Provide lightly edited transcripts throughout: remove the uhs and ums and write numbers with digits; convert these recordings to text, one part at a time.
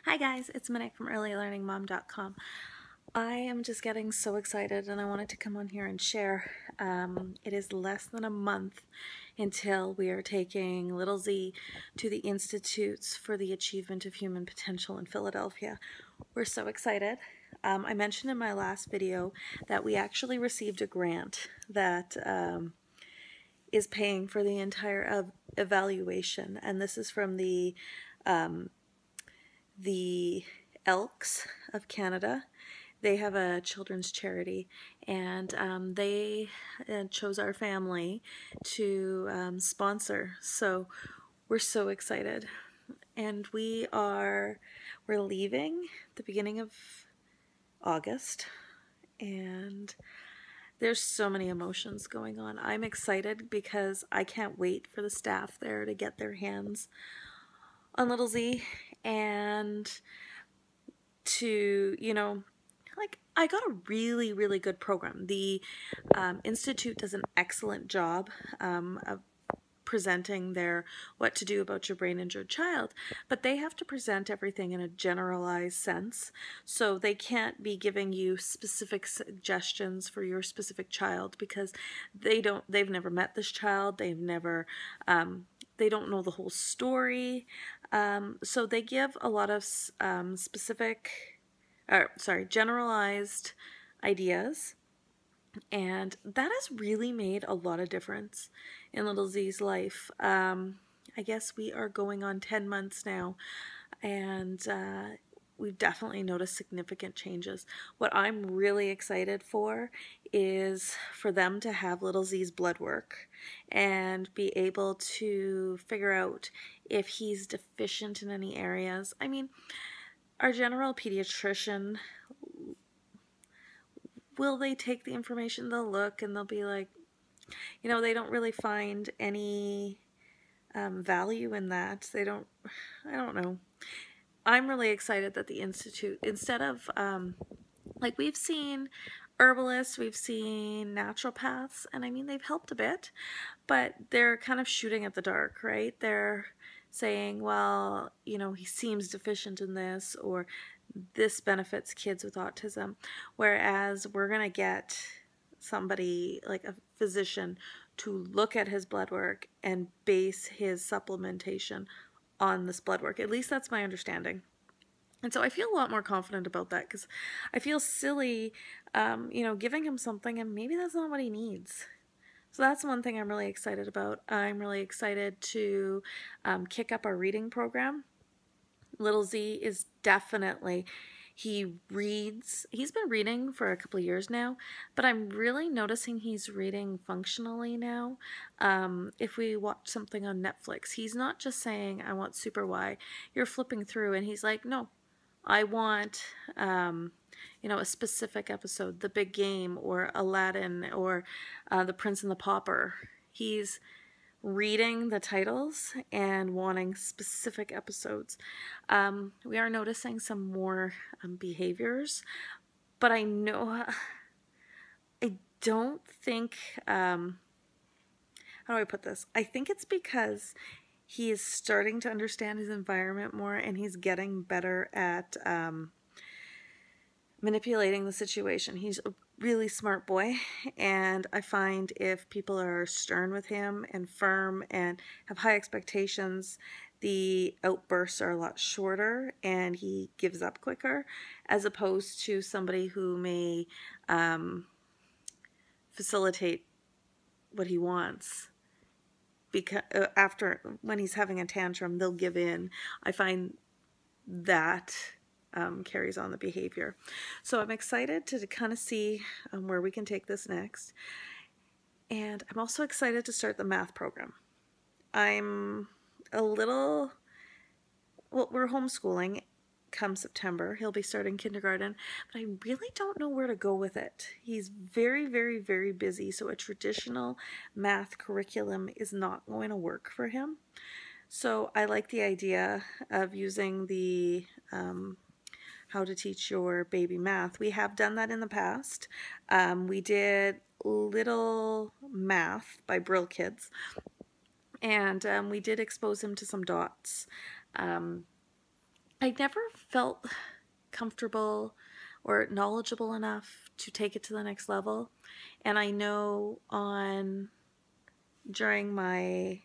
Hi guys, it's Monique from earlylearningmom.com. I am just getting so excited and I wanted to come on here and share. It is less than a month until we are taking little Z to the Institutes for the Achievement of Human Potential in Philadelphia. We're so excited. I mentioned in my last video that we actually received a grant that is paying for the entire evaluation, and this is from the Elks of Canada. They have a children's charity, and they chose our family to sponsor. So we're so excited, and we're leaving the beginning of August, and there's so many emotions going on. I'm excited because I can't wait for the staff there to get their hands on little Z and to, like, I got a really, really good program. The Institute does an excellent job of presenting their what to do about your brain injured child, but they have to present everything in a generalized sense, so they can't be giving you specific suggestions for your specific child because they've never met this child, they don't know the whole story, so they give a lot of generalized ideas. And that has really made a lot of difference in little Z's life. I guess we are going on 10 months now, and we've definitely noticed significant changes. What I'm really excited for is for them to have little Z's blood work and be able to figure out if he's deficient in any areas. I mean, our general pediatrician, will they take the information, they'll look, and they'll be like, they don't really find any value in that. I don't know. I'm really excited that the Institute, instead of, like, we've seen herbalists, we've seen naturopaths, and I mean, they've helped a bit, but they're kind of shooting at the dark, right? They're saying, well, he seems deficient in this, or this benefits kids with autism, whereas we're going to get somebody like a physician to look at his blood work and base his supplementation on this blood work. At least that's my understanding. And so I feel a lot more confident about that, because I feel silly, giving him something and maybe that's not what he needs. So that's one thing I'm really excited about. I'm really excited to kick up our reading program. Little Z is definitely, he's been reading for a couple of years now, but I'm really noticing he's reading functionally now. If we watch something on Netflix, he's not just saying, I want Super Y. You're flipping through and he's like, no, I want, a specific episode, The Big Game or Aladdin or The Prince and the Pauper. He's reading the titles and wanting specific episodes. We are noticing some more behaviors, but I don't think, how do I put this? I think it's because he is starting to understand his environment more, and he's getting better at manipulating the situation. He's a really smart boy, and I find if people are stern with him and firm and have high expectations, the outbursts are a lot shorter and he gives up quicker, as opposed to somebody who may facilitate what he wants. Because when he's having a tantrum, they'll give in. I find that carries on the behavior. So I'm excited to kind of see where we can take this next. And I'm also excited to start the math program. I'm well, we're homeschooling come September. He'll be starting kindergarten, but I really don't know where to go with it. He's very, very, very busy, so a traditional math curriculum is not going to work for him. So I like the idea of using the How to Teach Your Baby Math. We have done that in the past. We did Little Math by Brill Kids, and we did expose him to some dots. I never felt comfortable or knowledgeable enough to take it to the next level. And I know during my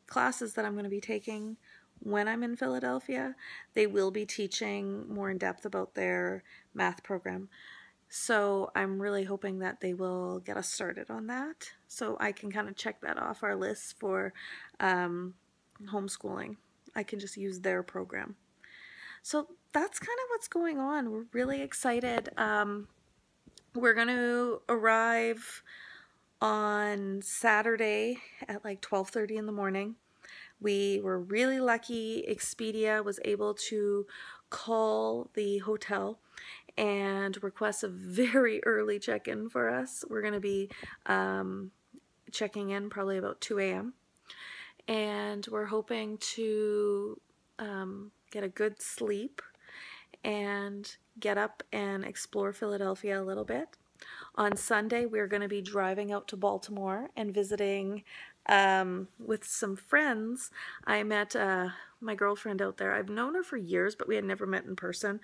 classes that I'm going to be taking when I'm in Philadelphia, they will be teaching more in depth about their math program. So I'm really hoping that they will get us started on that, so I can kind of check that off our list for homeschooling. I can just use their program. So that's kind of what's going on. We're really excited. We're going to arrive on Saturday at like 12:30 in the morning. We were really lucky. Expedia was able to call the hotel and request a very early check-in for us. We're going to be checking in probably about 2 a.m. And we're hoping to get a good sleep and get up and explore Philadelphia a little bit. On Sunday, we're going to be driving out to Baltimore and visiting with some friends. I met my girlfriend out there. I've known her for years, but we had never met in person.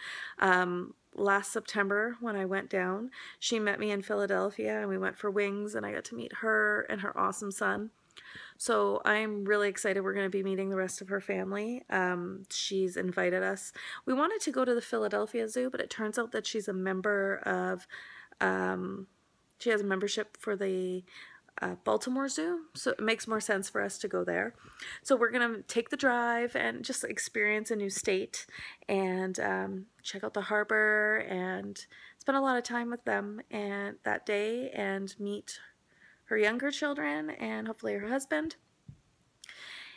Last September when I went down, she met me in Philadelphia and we went for wings, and I got to meet her and her awesome son. So I'm really excited. We're going to be meeting the rest of her family. She's invited us. We wanted to go to the Philadelphia Zoo, but it turns out that she's a member of, she has a membership for the Baltimore Zoo, so it makes more sense for us to go there. So we're going to take the drive and just experience a new state and check out the harbor and spend a lot of time with them and that day and meet her younger children and hopefully her husband.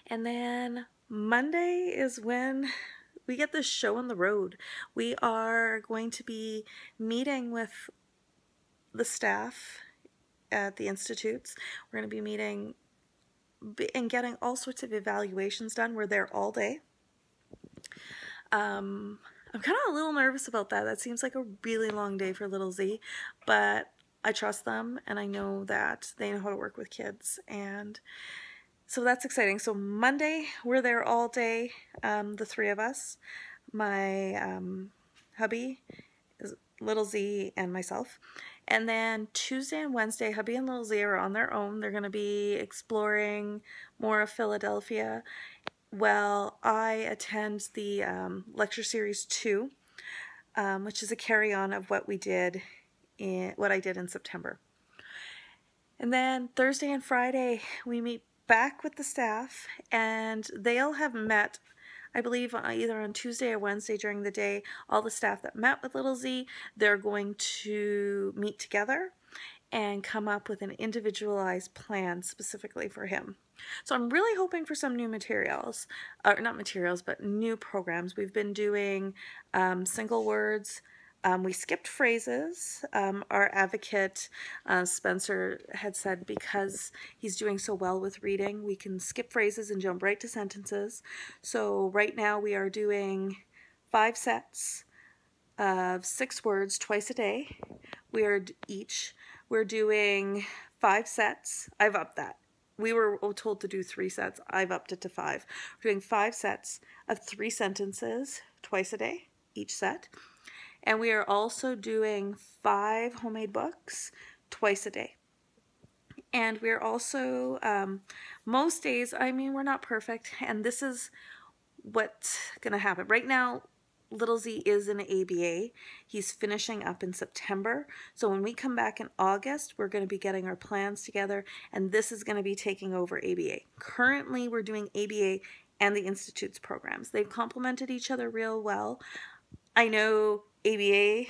And then Monday is when we get this show on the road. We are going to be meeting with the staff at the institutes. We're going to be meeting and getting all sorts of evaluations done. We're there all day. I'm kind of a little nervous about that. That seems like a really long day for little Z, but I trust them and I know that they know how to work with kids, and so that's exciting. So Monday, we're there all day, the three of us, my hubby, little Z, and myself. And then Tuesday and Wednesday, hubby and little Z are on their own. They're going to be exploring more of Philadelphia. Well, I attend the lecture series 2, which is a carry-on of what I did in September. And then Thursday and Friday, we meet back with the staff, and they'll have met, I believe, either on Tuesday or Wednesday during the day. All the staff that met with little Z, they're going to meet together and come up with an individualized plan specifically for him. So I'm really hoping for some new materials, or not materials, but new programs. We've been doing single words. We skipped phrases. Our advocate, Spencer, had said because he's doing so well with reading, we can skip phrases and jump right to sentences. So right now we are doing 5 sets of 6 words twice a day. We're doing 5 sets. I've upped that. We were told to do 3 sets. I've upped it to 5. We're doing 5 sets of 3 sentences twice a day, each set. And we are also doing 5 homemade books twice a day. And we're also, most days, I mean, we're not perfect, and this is what's going to happen. Right now, little Z is in ABA. He's finishing up in September. So when we come back in August, we're going to be getting our plans together, and this is going to be taking over ABA. Currently, we're doing ABA and the Institute's programs. They've complemented each other real well. I know ABA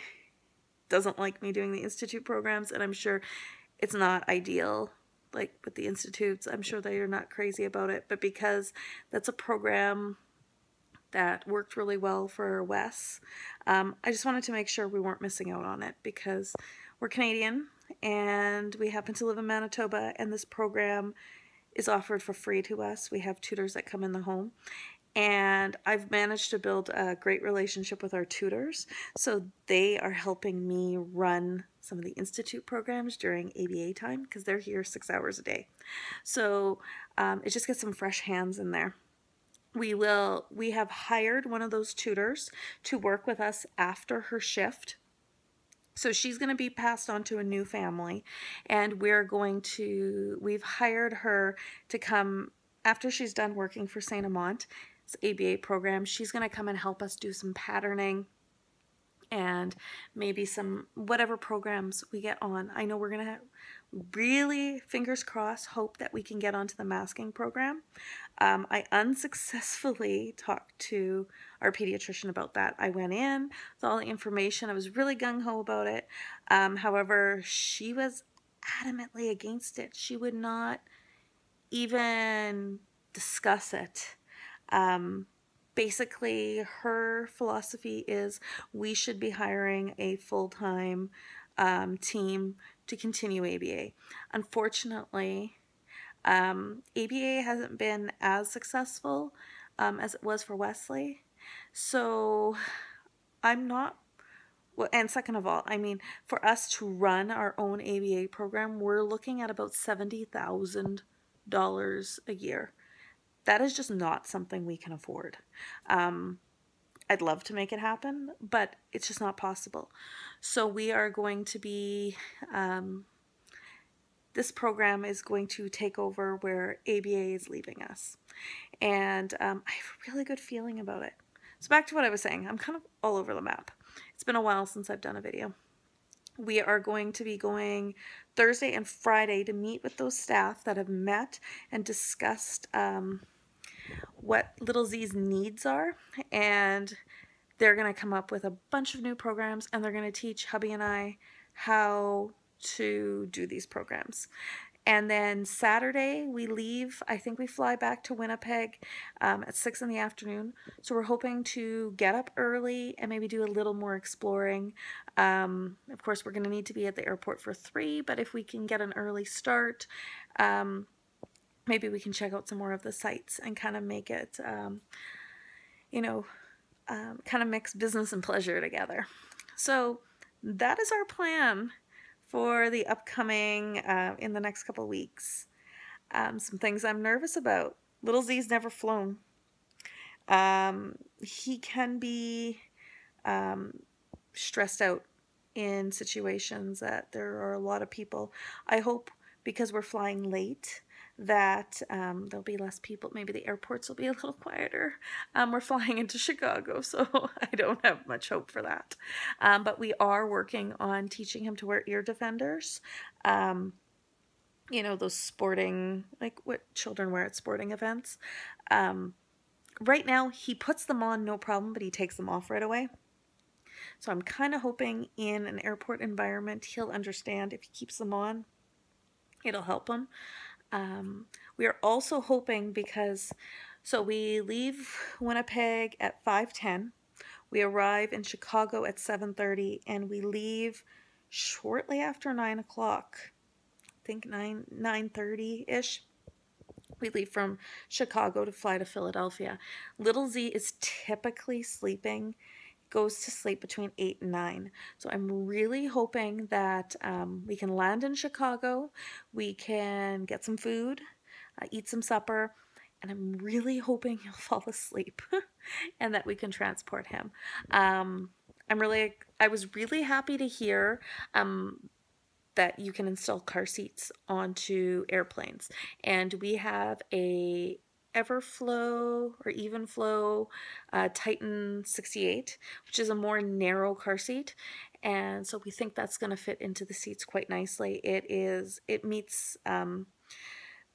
doesn't like me doing the Institute programs, and I'm sure it's not ideal, like with the Institutes. I'm sure they are not crazy about it, but because that's a program that worked really well for Wes, I just wanted to make sure we weren't missing out on it, because we're Canadian and we happen to live in Manitoba, and this program is offered for free to us. We have tutors that come in the home, and I've managed to build a great relationship with our tutors, so they are helping me run some of the Institute programs during ABA time, because they're here 6 hours a day. So it just gets some fresh hands in there. we have hired one of those tutors to work with us after her shift. So she's going to be passed on to a new family, and we've hired her to come after she's done working for St. Amant's ABA program. She's going to come and help us do some patterning and maybe some whatever programs we get on. I know we're going to really, fingers crossed, hope that we can get onto the masking program. I unsuccessfully talked to our pediatrician about that. I went in with all the information. I was really gung-ho about it. However, she was adamantly against it. She would not even discuss it. Basically, her philosophy is we should be hiring a full-time team to continue ABA. Unfortunately, ABA hasn't been as successful as it was for Wesley. So I'm not, well, and second of all, I mean, for us to run our own ABA program, we're looking at about $70,000 a year. That is just not something we can afford. I'd love to make it happen, but it's just not possible. So we are going to be, this program is going to take over where ABA is leaving us. And I have a really good feeling about it. So back to what I was saying, I'm kind of all over the map. It's been a while since I've done a video. We are going to be going Thursday and Friday to meet with those staff that have met and discussed what Little Z's needs are, and they're going to come up with a bunch of new programs, and they're going to teach hubby and I how to do these programs. And then Saturday we leave. I think we fly back to Winnipeg at 6 in the afternoon. So we're hoping to get up early and maybe do a little more exploring. Of course, we're going to need to be at the airport for 3, but if we can get an early start, maybe we can check out some more of the sites and kind of make it, you know, kind of mix business and pleasure together. So that is our plan for the upcoming, in the next couple weeks. Some things I'm nervous about. Little Z's never flown. He can be stressed out in situations that there are a lot of people. I hope because we're flying late that there'll be less people. Maybe the airports will be a little quieter. We're flying into Chicago, so I don't have much hope for that. But we are working on teaching him to wear ear defenders. You know, those sporting, like what children wear at sporting events. Right now, he puts them on no problem, but he takes them off right away. So I'm kind of hoping in an airport environment, he'll understand if he keeps them on, it'll help him. We are also hoping because, so we leave Winnipeg at 5:10, we arrive in Chicago at 7:30, and we leave shortly after 9 o'clock, I think 9:30-ish. We leave from Chicago to fly to Philadelphia. Little Z is typically sleeping, goes to sleep between 8 and 9. So I'm really hoping that we can land in Chicago, we can get some food, eat some supper, and I'm really hoping he'll fall asleep and that we can transport him. I was really happy to hear that you can install car seats onto airplanes, and we have a Everflow or Evenflow Titan 68, which is a more narrow car seat, and so we think that's going to fit into the seats quite nicely. It meets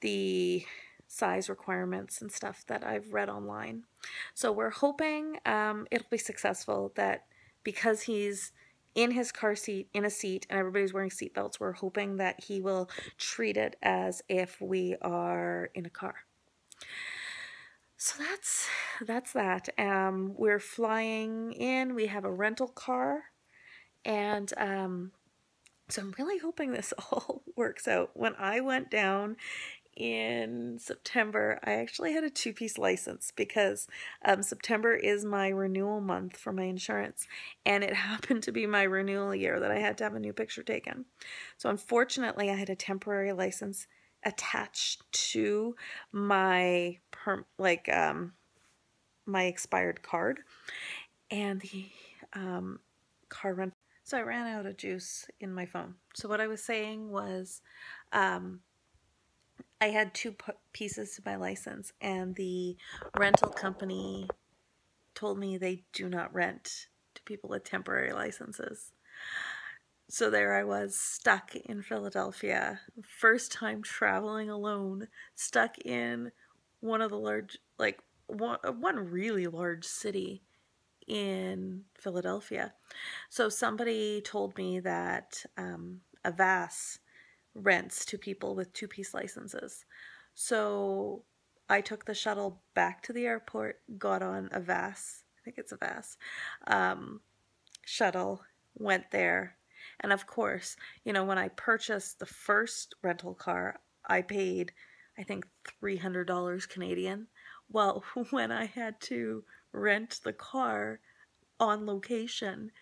the size requirements and stuff that I've read online. So we're hoping it'll be successful, that because he's in his car seat, in a seat, and everybody's wearing seat belts, we're hoping that he will treat it as if we are in a car. So that's that. We're flying in, we have a rental car, and so I'm really hoping this all works out. When I went down in September, I actually had a 2-piece license because September is my renewal month for my insurance, and it happened to be my renewal year that I had to have a new picture taken. So unfortunately, I had a temporary license attached to my my expired card, and the car rent. So I ran out of juice in my phone. So what I was saying was, I had two pieces to my license, and the rental company told me they do not rent to people with temporary licenses. So there I was, stuck in Philadelphia, first time traveling alone, stuck in one of the large, like one really large city in Philadelphia. So somebody told me that a VAS rents to people with two-piece licenses. So I took the shuttle back to the airport, got on a VAS, I think it's a VAS, shuttle, went there. And of course, you know, when I purchased the first rental car, I paid, I think, $300 Canadian. Well, when I had to rent the car on location,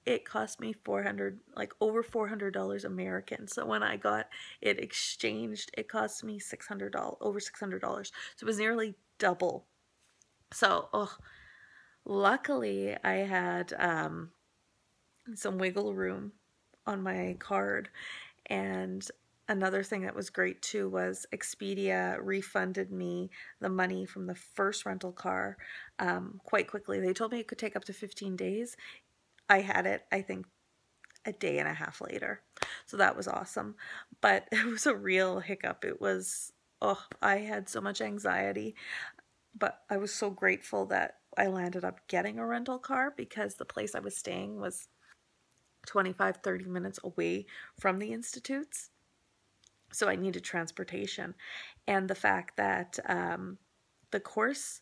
it cost me 400, like over $400 American. So when I got it exchanged, it cost me $600, over $600. So it was nearly double. So, oh, luckily I had some wiggle room on my card. And another thing that was great too was Expedia refunded me the money from the first rental car quite quickly. They told me it could take up to 15 days. I had it, I think, a day and a half later. So that was awesome. But it was a real hiccup. It was, oh, I had so much anxiety. But I was so grateful that I landed up getting a rental car, because the place I was staying was 25-30 minutes away from the institutes. So I needed transportation. And the fact that the course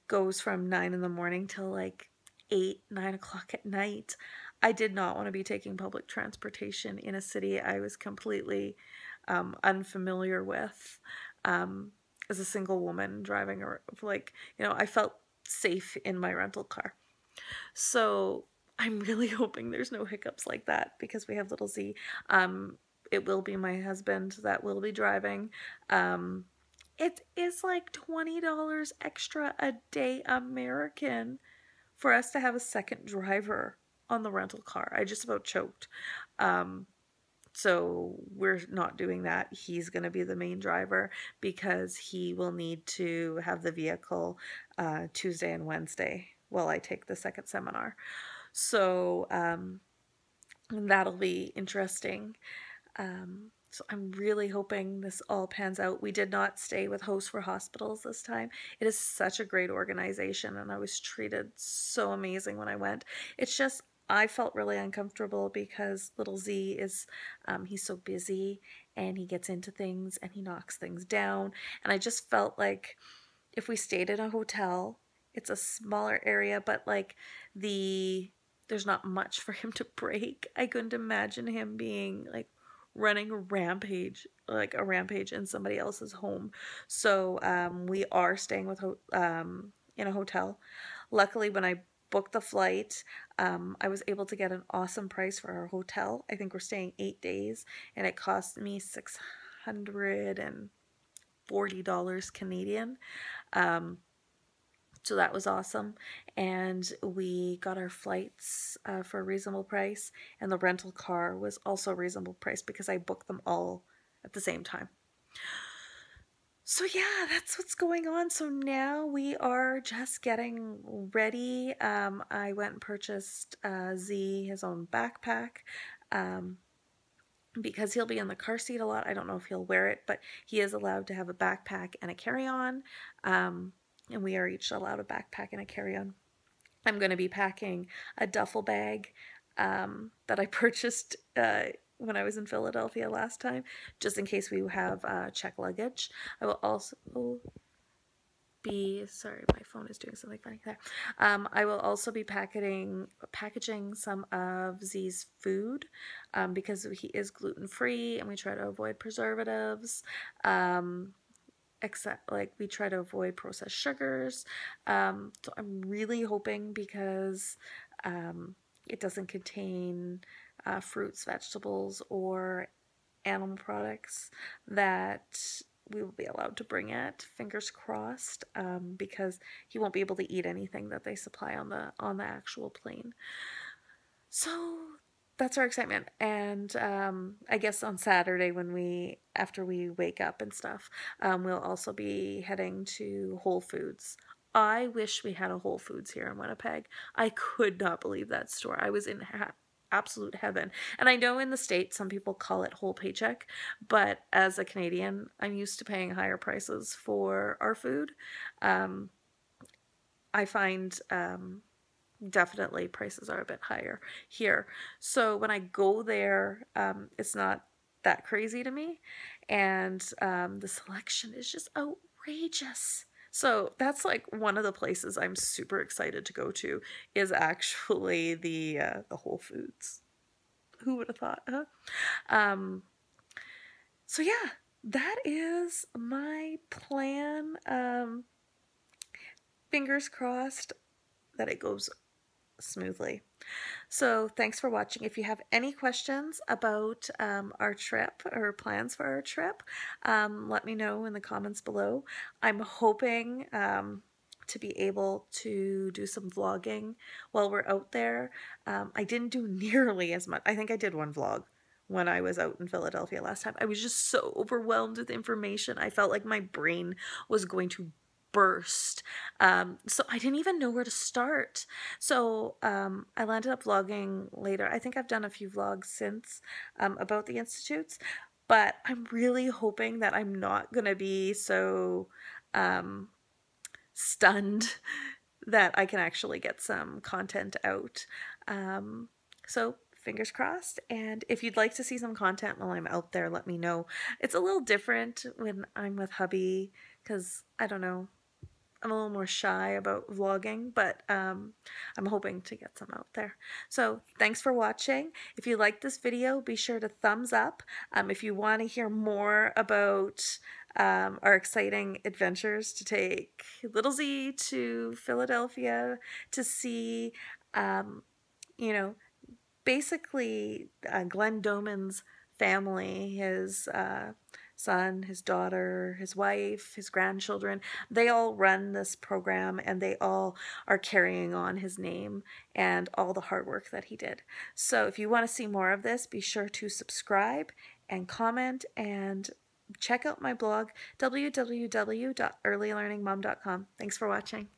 goes from 9 in the morning till like 8-9 o'clock at night, I did not want to be taking public transportation in a city I was completely unfamiliar with, as a single woman driving, or like, you know, I felt safe in my rental car. So I'm really hoping there's no hiccups like that, because we have little Z. It will be my husband that will be driving. It is like $20 extra a day American for us to have a second driver on the rental car. I just about choked. So we're not doing that. He's going to be the main driver, because he will need to have the vehicle Tuesday and Wednesday while I take the second seminar. So that'll be interesting. So I'm really hoping this all pans out. We did not stay with Host for Hospitals this time. It is such a great organization, and I was treated so amazing when I went. It's just, I felt really uncomfortable because little Z is, he's so busy, and he gets into things and he knocks things down. And I just felt like if we stayed in a hotel, it's a smaller area, but like there's not much for him to break. I couldn't imagine him being like running a rampage, like a rampage in somebody else's home. So we are staying with in a hotel. Luckily, when I booked the flight, I was able to get an awesome price for our hotel. I think we're staying 8 days, and it cost me $640 Canadian. So that was awesome. And we got our flights for a reasonable price, and the rental car was also a reasonable price because I booked them all at the same time. So yeah, that's what's going on. So now we are just getting ready. I went and purchased Z his own backpack. Because he'll be in the car seat a lot. I don't know if he'll wear it, but he is allowed to have a backpack and a carry-on. And we are each allowed a backpack and a carry-on. I'm going to be packing a duffel bag that I purchased when I was in Philadelphia last time, just in case we have check luggage. I will also be, sorry, my phone is doing something funny there. I will also be packaging some of Z's food because he is gluten-free, and we try to avoid preservatives. Except like we try to avoid processed sugars. So I'm really hoping, because it doesn't contain fruits, vegetables, or animal products, that we will be allowed to bring it, fingers crossed, because he won't be able to eat anything that they supply on the actual plane. So that's our excitement. And I guess on Saturday, after we wake up and stuff, we'll also be heading to Whole Foods. I wish we had a Whole Foods here in Winnipeg. I could not believe that store. I was in absolute heaven. And I know in the States some people call it whole paycheck, but as a Canadian, I'm used to paying higher prices for our food. I find definitely prices are a bit higher here. So when I go there, it's not that crazy to me. And the selection is just outrageous. So that's like one of the places I'm super excited to go to is actually the Whole Foods. Who would have thought, huh? So yeah, that is my plan. Fingers crossed that it goes smoothly. So thanks for watching. If you have any questions about our trip or plans for our trip, let me know in the comments below. I'm hoping to be able to do some vlogging while we're out there. I didn't do nearly as much. I think I did one vlog when I was out in Philadelphia last time. I was just so overwhelmed with information. I felt like my brain was going to burst. So I didn't even know where to start. So I landed up vlogging later. I think I've done a few vlogs since about the institutes, but I'm really hoping that I'm not gonna be so stunned that I can actually get some content out. So fingers crossed. And if you'd like to see some content while I'm out there, let me know. It's a little different when I'm with hubby because I don't know, I'm a little more shy about vlogging, but I'm hoping to get some out there. So thanks for watching. If you like this video, be sure to thumbs up. If you want to hear more about our exciting adventures to take Little Z to Philadelphia to see, you know, basically Glenn Doman's family, his son, his daughter, his wife, his grandchildren, they all run this program and they all are carrying on his name and all the hard work that he did. So if you want to see more of this, be sure to subscribe and comment and check out my blog, www.earlylearningmom.com. Thanks for watching.